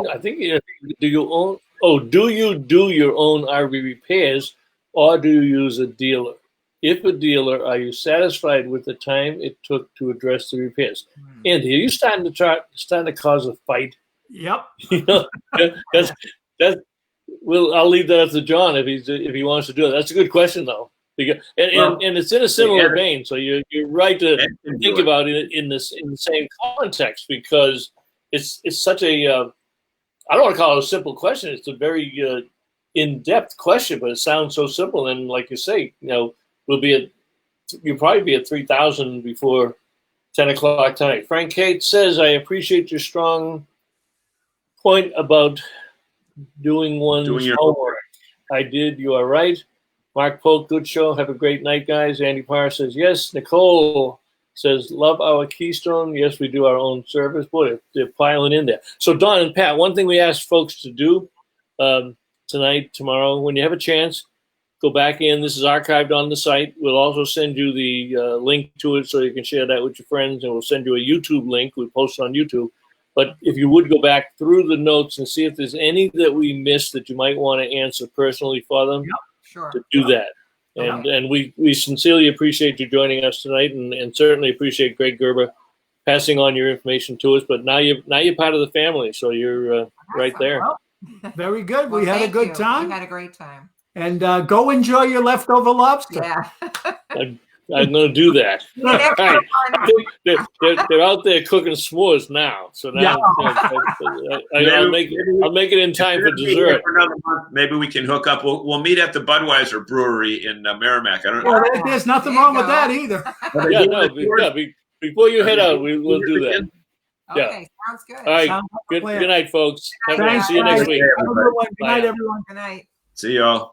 I think do you own? Oh, do you do your own RV repairs, or do you use a dealer? If a dealer, are you satisfied with the time it took to address the repairs?" Andy, are you starting to cause a fight? Yep. I'll leave that up to John if he wants to do it. That's a good question though, because and it's in a similar vein. So you're right to think about it in the same context, because it's such a I don't want to call it a simple question. It's a very in-depth question, but it sounds so simple. And like you say, you'll probably be at 3,000 before 10 o'clock tonight. Frank Kate says, "I appreciate your strong point about doing one's homework. I did. You are right." Mark Polk, good show. Have a great night, guys. Andy Parr says, yes. Nicole says, "Love our Keystone." Yes, we do our own service. Boy, they're piling in there. So Don and Pat, one thing we ask folks to do tonight, tomorrow, when you have a chance, go back in. This is archived on the site. We'll also send you the link to it so you can share that with your friends, and we'll send you a YouTube link. We post it on YouTube. But if you would go back through the notes and see if there's any that we missed that you might want to answer personally for them, Sure. to do that. And we sincerely appreciate you joining us tonight, and certainly appreciate Greg Gerber passing on your information to us. But now you're part of the family, so you're right there. Well, Very good. well, We had a thank good you. time. We had a great time. And go enjoy your leftover lobster. Yeah. I'm going to do that. You never Right. know. They're out there cooking s'mores now, so now I'll make it in time for dessert. For another month, maybe we can hook up. We'll meet at the Budweiser Brewery in Merrimack. I don't know. Well, there's nothing There you wrong with go. that either. Yeah, no, before you head out, we'll do that. Yeah. Okay, sounds good. All right. Sounds like a Good plan. night, folks. Thanks, See you next guys. week. Have a good one. Good Bye night, now. everyone. Good night. See y'all.